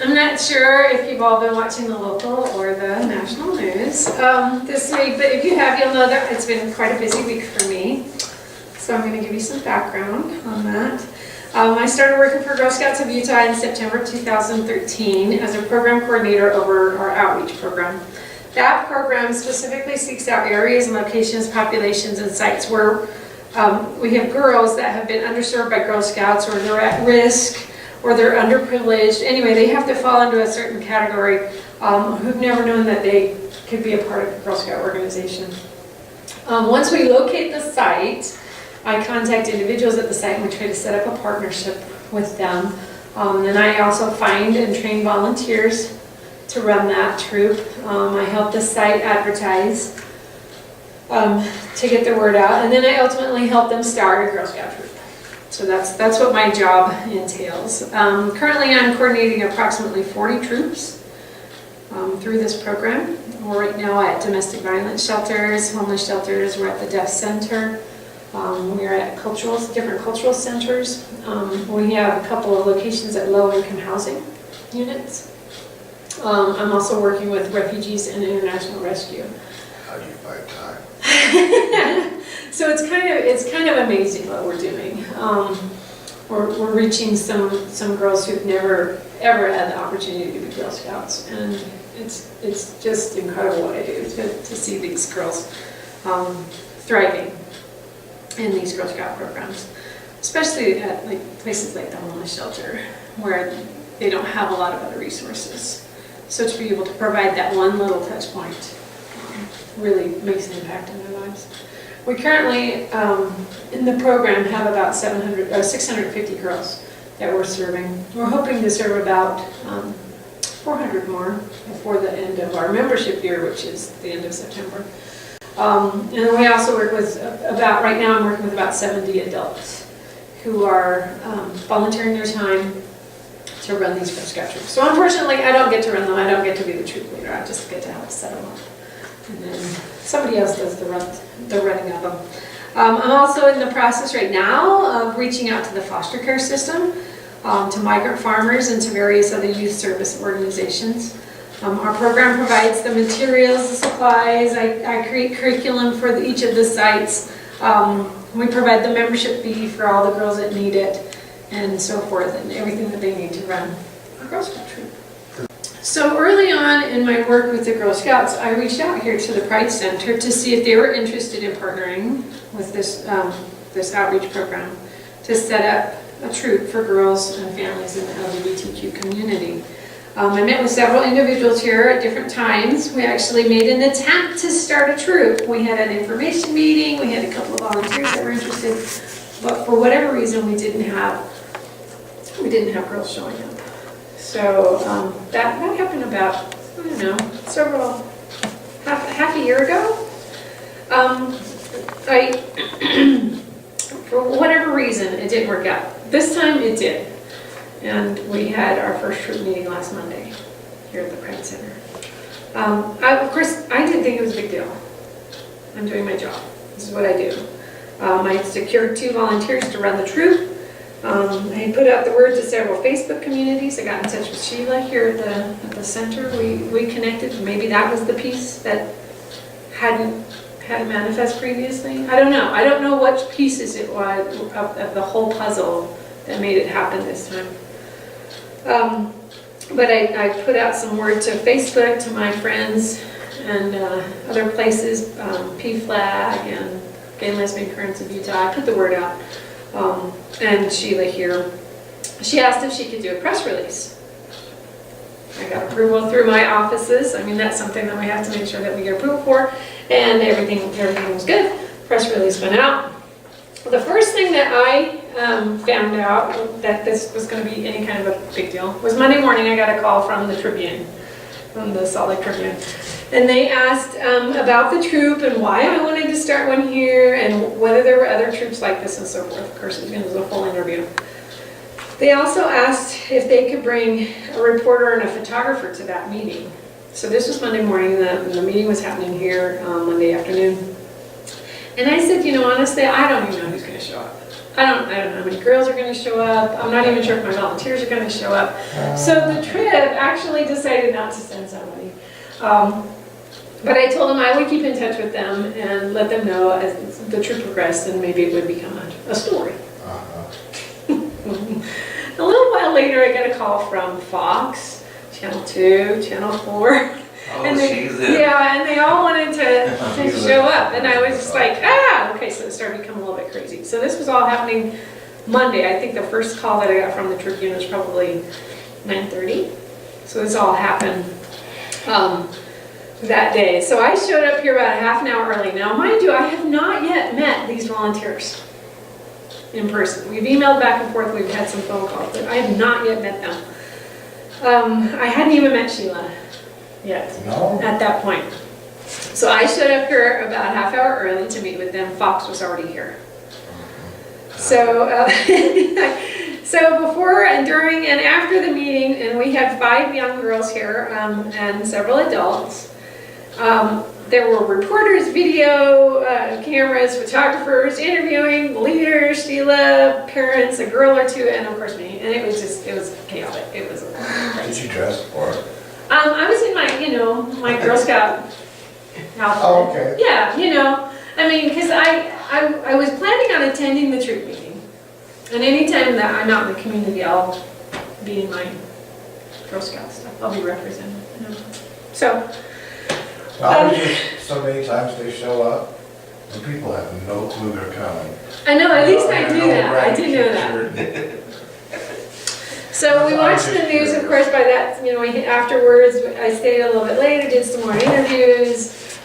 I'm not sure if you've all been watching the local or the national news this week, but if you have, you'll know that it's been quite a busy week for me. So I'm going to give you some background on that. I started working for Girl Scouts of Utah in September 2013 as a program coordinator over our outreach program. That program specifically seeks out areas and locations, populations, and sites where we have girls that have been underserved by Girl Scouts, or they're at risk, or they're underprivileged. Anyway, they have to fall into a certain category who've never known that they could be a part of a Girl Scout organization. Once we locate the site, I contact individuals at the site and we try to set up a partnership with them. And I also find and train volunteers to run that troop. I help the site advertise to get the word out, and then I ultimately help them start a Girl Scout troop. So that's what my job entails. Currently I'm coordinating approximately 40 troops through this program. We're right now at domestic violence shelters, homeless shelters, we're at the deaf center, we're at different cultural centers. We have a couple of locations at low-income housing units. I'm also working with refugees and international rescue. How do you find time? So it's kind of amazing what we're doing. We're reaching some girls who've never ever had the opportunity to be Girl Scouts, and it's just incredible what I do to see these girls thriving in these Girl Scout programs, especially at places like the homeless shelter where they don't have a lot of other resources. So to be able to provide that one little touch point really makes an impact in their lives. We currently, in the program, have about 650 girls that we're serving. We're hoping to serve about 400 more before the end of our membership year, which is the end of September. And we also work with right now I'm working with about 70 adults who are volunteering their time to run these Girl Scout troops. So unfortunately, I don't get to run them. I don't get to be the troop leader. I just get to help set them up. And then somebody else does the running of them. I'm also in the process right now of reaching out to the foster care system, to migrant farmers, and to various other youth service organizations. Our program provides the materials, the supplies. I create curriculum for each of the sites. We provide the membership fee for all the girls that need it, and so forth, and everything that they need to run a Girl Scout troop. So early on in my work with the Girl Scouts, I reached out here to the Pride Center to see if they were interested in partnering with this outreach program to set up a troop for girls and families in the LGBTQ community. I met with several individuals here at different times. We actually made an attempt to start a troop. We had an information meeting, we had a couple of volunteers that were interested, but for whatever reason we didn't have girls showing up. So that happened about, I don't know, half a year ago. For whatever reason, it didn't work out. This time it did. And we had our first troop meeting last Monday here at the Pride Center. Of course, I didn't think it was a big deal. I'm doing my job. This is what I do. I secured 2 volunteers to run the troop. I put out the word to several Facebook communities. I got in touch with Sheila here at the center. We connected. Maybe that was the piece that hadn't manifest previously. I don't know. I don't know what pieces it was of the whole puzzle that made it happen this time. But I put out some word to Facebook, to my friends, and other places, PFLAG and Gay and Lesbian Currents of Utah. I put the word out. And Sheila here, she asked if she could do a press release. I got approval through my offices. I mean, that's something that we have to make sure that we get approval for, and everything was good. Press release went out. The first thing that I found out that this was going to be any kind of a big deal was Monday morning. I got a call from the Tribune, from the Salt Lake Tribune, and they asked about the troop and why I wanted to start one here and whether there were other troops like this and so forth. Of course, it was a full interview. They also asked if they could bring a reporter and a photographer to that meeting. So this was Monday morning. The meeting was happening here Monday afternoon. And I said, honestly, I don't even know who's going to show up. I don't know how many girls are gonna show up. I'm not even sure if my volunteers are gonna show up. So the trip actually decided not to send somebody. But I told them I would keep in touch with them and let them know as the trip progressed, and maybe it would become a story. A little while later, I got a call from Fox, Channel 2, Channel 4. Oh, And they, she's in. yeah, and they all wanted to show up, and I was just like, okay, so it started becoming a little bit crazy. So this was all happening Monday. I think the first call that I got from the Tribune was probably 9:30. So this all happened that day. So I showed up here about a half an hour early. Now, mind you, I have not yet met these volunteers in person. We've emailed back and forth, we've had some phone calls, but I have not yet met them. I hadn't even met Sheila yet at that point. So I showed up here about a half hour early to meet with them. Fox was already here. So, so before and during and after the meeting, and we had 5 young girls here and several adults. There were reporters, video cameras, photographers, interviewing leaders, Sheila, parents, a girl or two, and of course me. And it was chaotic. It was crazy. Did you dress for it? I was in my, my Girl Scout outfit. Oh, okay. Yeah, I mean, because I was planning on attending the troop meeting. And anytime that I'm out in the community, I'll be in my Girl Scout stuff. I'll be represented. So. Just so many times they show up, and people have no clue they're coming. I know, at least I knew that. I did know that. So we watched the news, of course, by that, afterwards, I stayed a little bit later, did some more interviews,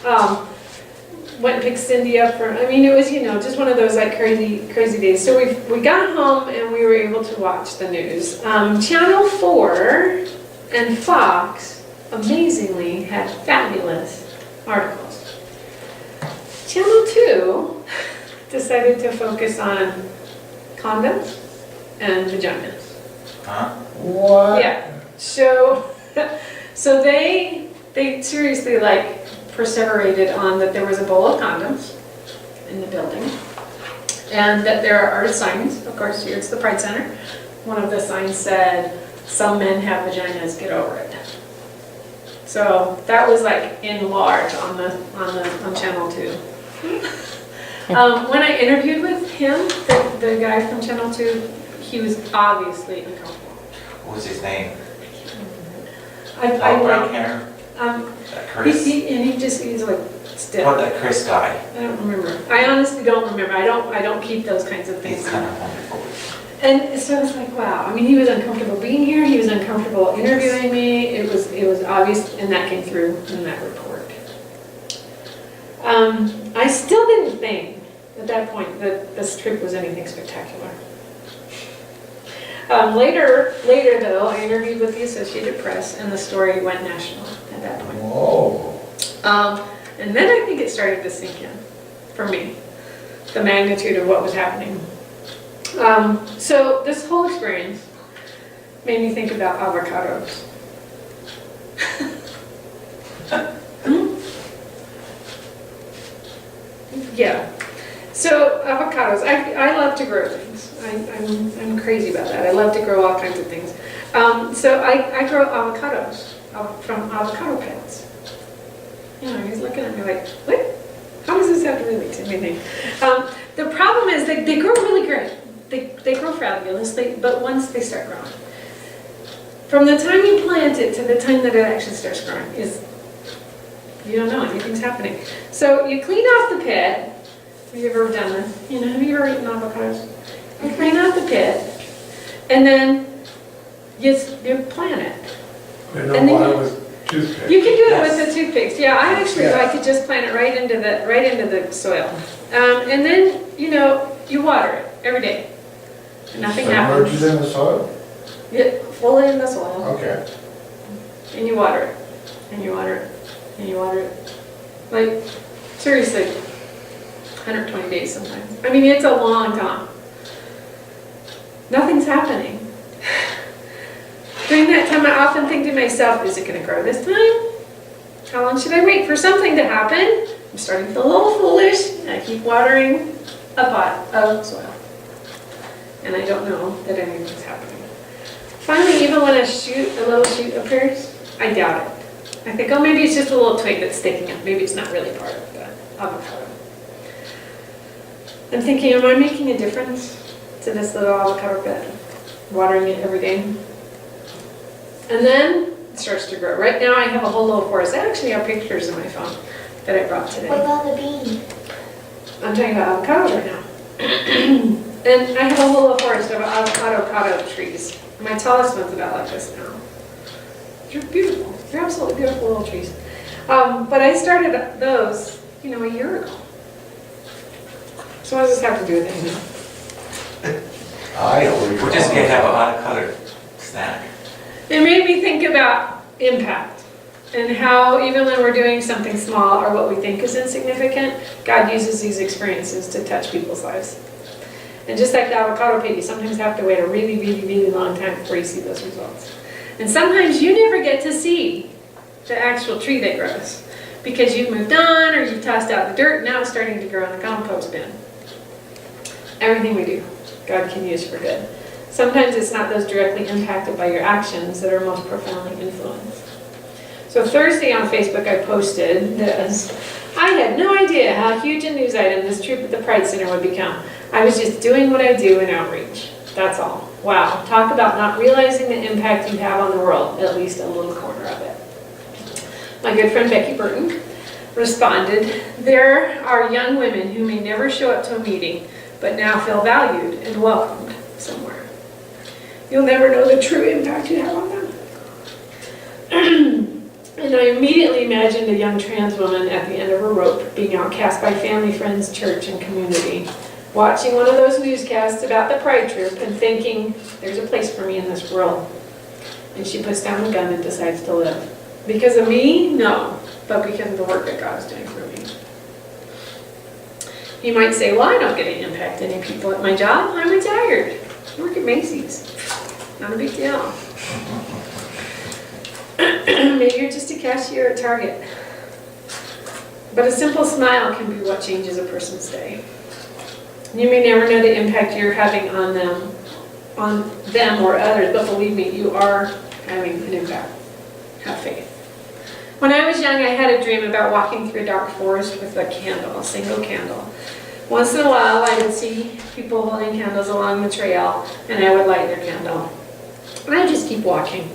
went and picked Cindy up for, it was, just one of those like crazy days. So we got home and we were able to watch the news. Channel 4 and Fox, amazingly, had fabulous articles. Channel 2 decided to focus on condoms and vaginas. Huh? What? Yeah. So they seriously perseverated on that there was a bowl of condoms in the building, and that there are signs. Of course, here it's the Pride Center. One of the signs said, "Some men have vaginas, get over it." So that was in large on Channel 2. When I interviewed with him, the guy from Channel 2, he was obviously uncomfortable. What was his name? Brown hair? Chris? He's like stiff. Or that Chris guy? I don't remember. I honestly don't remember. I don't keep those kinds of things. He's kind of wonderful. And so I was like, wow. He was uncomfortable being here. He was uncomfortable interviewing me. It was obvious, and that came through in that report. I still didn't think at that point that this trip was anything spectacular. Later though, I interviewed with the Associated Press, and the story went national at that point. Whoa. And then I think it started to sink in for me, the magnitude of what was happening. So this whole experience made me think about avocados. Yeah. So avocados, I love to grow things. I'm crazy about that. I love to grow all kinds of things. So I grow avocados from avocado plants. He's looking at me like, what? How does this have to relate to anything? The problem is they grow really great. They grow fabulously, but once they start growing, from the time you plant it to the time that it actually starts growing you don't know, anything's happening. So you clean off the pit. Have you ever done this? Have you ever eaten avocados? You clean out the pit, and then you plant it. And then with toothpicks. You can do it with the toothpicks. Yeah, I actually like to just plant it right into the soil, and then you water it every day. Nothing happens. Submerges in the soil? Yeah, fully in the soil. Okay. And you water it, and you water it, and you water it. Like, seriously, 120 days sometimes. It's a long time. Nothing's happening. During that time, I often think to myself, is it going to grow this time? How long should I wait for something to happen? I'm starting to feel a little foolish, and I keep watering a pot of soil. and I don't know that anything's happening. Finally, even when a little shoot appears, I doubt it. I think, oh, maybe it's just a little twig that's sticking up. Maybe it's not really part of the avocado. I'm thinking, am I making a difference to this little avocado bed? Watering it every day. And then it starts to grow. Right now I have a whole little forest. I actually have pictures in my phone that I brought today. What about the bean? I'm talking about avocados right now. And I have a whole little forest of avocado trees. My tallest one's about like this now. They're beautiful. They're absolutely beautiful little trees. But I started those, a year ago. So what does this have to do with anything? We're just gonna have an avocado snack. It made me think about impact and how even when we're doing something small or what we think is insignificant, God uses these experiences to touch people's lives. And just like the avocado pit, you sometimes have to wait a really, really, really long time before you see those results. And sometimes you never get to see the actual tree that grows because you've moved on or you've tossed out the dirt, now it's starting to grow in the compost bin. Everything we do, God can use for good. Sometimes it's not those directly impacted by your actions that are most profoundly influenced. So Thursday on Facebook I posted this. I had no idea how huge a news item this trip at the Pride Center would become. I was just doing what I do in outreach. That's all. Wow, talk about not realizing the impact you have on the world, at least a little corner of it. My good friend Becky Burton responded, there are young women who may never show up to a meeting, but now feel valued and welcomed somewhere. You'll never know the true impact you have on them. And I immediately imagined a young trans woman at the end of a rope, being outcast by family, friends, church, and community, watching one of those newscasts about the Pride trip and thinking, there's a place for me in this world. And she puts down the gun and decides to live. Because of me? No, but because of the work that God is doing for me. You might say, well, I don't get to impact any people at my job. I'm retired. I work at Macy's. Not a big deal. Maybe you're just a cashier at Target. But a simple smile can be what changes a person's day. You may never know the impact you're having on them or others, but believe me, you are having an impact. Have faith. When I was young, I had a dream about walking through a dark forest with a candle, a single candle. Once in a while, I would see people holding candles along the trail, and I would light their candle. And I would just keep walking.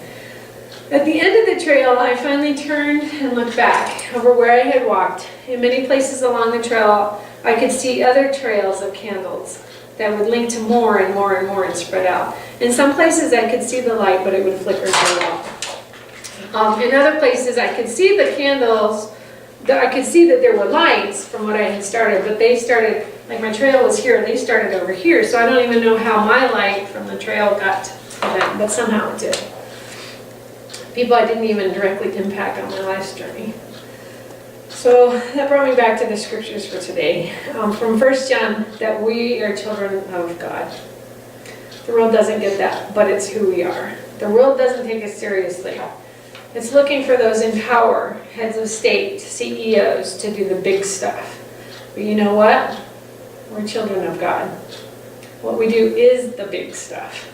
At the end of the trail, I finally turned and looked back over where I had walked. In many places along the trail, I could see other trails of candles that would link to more and more and more and spread out. In some places, I could see the light, but it would flicker and go out. In other places, I could see the candles. I could see that there were lights from what I had started, but they started, like my trail was here, and they started over here, so I don't even know how my light from the trail got to them, but somehow it did. People I didn't even directly impact on my life's journey. So that brought me back to the scriptures for today. From 1 John, that we are children of God. The world doesn't get that, but it's who we are. The world doesn't take us seriously. It's looking for those in power, heads of state, CEOs, to do the big stuff. But you know what? We're children of God. What we do is the big stuff.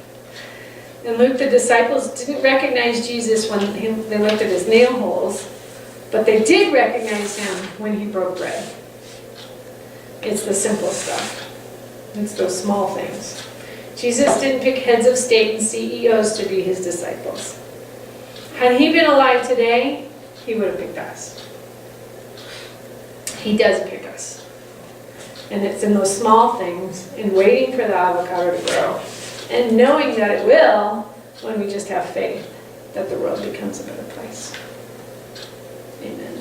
In Luke, the disciples didn't recognize Jesus when they looked at his nail holes, but they did recognize him when he broke bread. It's the simple stuff. It's those small things. Jesus didn't pick heads of state and CEOs to be his disciples. Had he been alive today, he would have picked us. He does pick us. And it's in those small things, in waiting for the avocado to grow, and knowing that it will, when we just have faith, that the world becomes a better place. Amen.